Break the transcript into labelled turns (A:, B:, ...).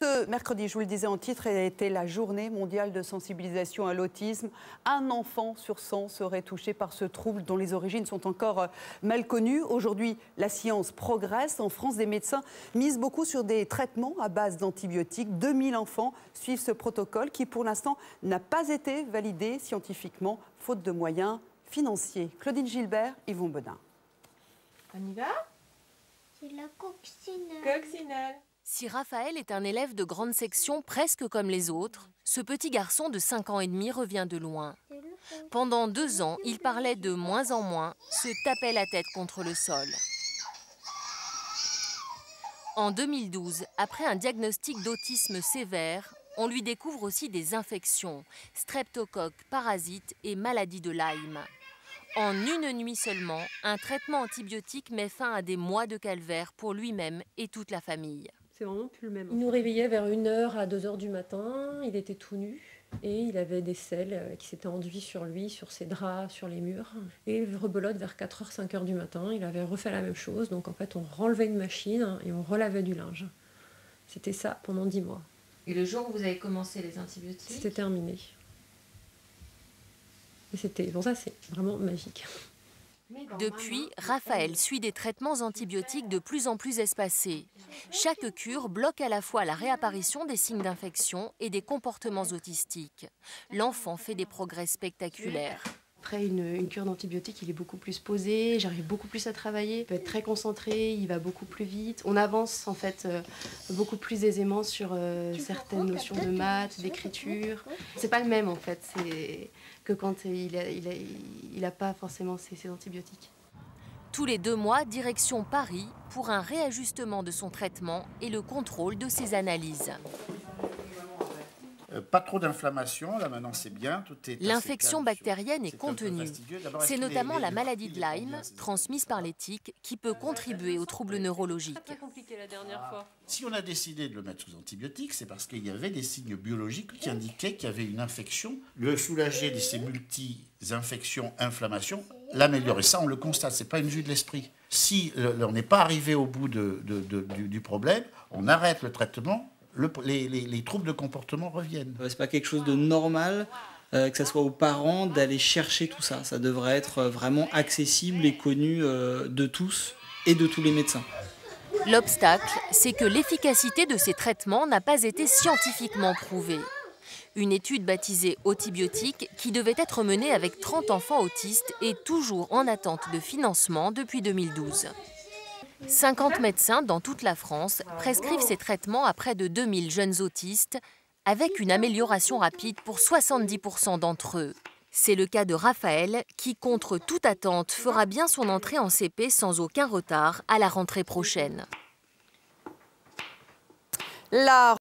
A: Ce mercredi, je vous le disais en titre, a été la journée mondiale de sensibilisation à l'autisme. Un enfant sur 100 serait touché par ce trouble dont les origines sont encore mal connues. Aujourd'hui, la science progresse. En France, des médecins misent beaucoup sur des traitements à base d'antibiotiques. 2000 enfants suivent ce protocole qui, pour l'instant, n'a pas été validé scientifiquement, faute de moyens financiers. Claudine Gilbert, Yvon Bedin.
B: On y va?
C: C'est la coccinelle.
B: Coccinelle.
D: Si Raphaël est un élève de grande section presque comme les autres, ce petit garçon de 5 ans et demi revient de loin. Pendant 2 ans, il parlait de moins en moins, se tapait la tête contre le sol. En 2012, après un diagnostic d'autisme sévère, on lui découvre aussi des infections, streptocoques, parasites et maladie de Lyme. En une nuit seulement, un traitement antibiotique met fin à des mois de calvaire pour lui-même et toute la famille.
E: C'est vraiment plus le même.
F: Il nous réveillait vers 1h à 2h du matin, il était tout nu et il avait des selles qui s'étaient enduits sur lui, sur ses draps, sur les murs. Et rebelote vers 4h, 5h du matin, il avait refait la même chose. Donc en fait, on renlevait une machine et on relavait du linge. C'était ça pendant 10 mois.
B: Et le jour où vous avez commencé les antibiotiques?
F: C'était terminé. Et c'était, bon ça c'est vraiment magique.
D: Depuis, Raphaël suit des traitements antibiotiques de plus en plus espacés. Chaque cure bloque à la fois la réapparition des signes d'infection et des comportements autistiques. L'enfant fait des progrès spectaculaires.
E: Après une cure d'antibiotiques, il est beaucoup plus posé, j'arrive beaucoup plus à travailler, il peut être très concentré, il va beaucoup plus vite. On avance en fait beaucoup plus aisément sur certaines notions de maths, d'écriture. C'est pas le même en fait, c'est que quand il a pas forcément ces antibiotiques.
D: Tous les 2 mois, direction Paris pour un réajustement de son traitement et le contrôle de ses analyses.
G: Pas trop d'inflammation, là maintenant c'est bien.
D: L'infection bactérienne est contenue. C'est notamment la maladie de Lyme, transmise par les tiques, qui peut contribuer aux troubles neurologiques.
F: Très compliqué la dernière fois.
G: Si on a décidé de le mettre sous antibiotiques, c'est parce qu'il y avait des signes biologiques qui indiquaient qu'il y avait une infection. Le soulager de ces multi-infections, inflammations, l'améliorer. Ça, on le constate, ce n'est pas une vue de l'esprit. Si on n'est pas arrivé au bout du problème, on arrête le traitement. Les troubles de comportement reviennent.
H: C'est pas quelque chose de normal que ce soit aux parents d'aller chercher tout ça. Ça devrait être vraiment accessible et connu de tous et de tous les médecins.
D: L'obstacle, c'est que l'efficacité de ces traitements n'a pas été scientifiquement prouvée. Une étude baptisée Autibiotique qui devait être menée avec 30 enfants autistes est toujours en attente de financement depuis 2012. 50 médecins dans toute la France prescrivent ces traitements à près de 2000 jeunes autistes, avec une amélioration rapide pour 70% d'entre eux. C'est le cas de Raphaël, qui, contre toute attente, fera bien son entrée en CP sans aucun retard à la rentrée prochaine.
A: La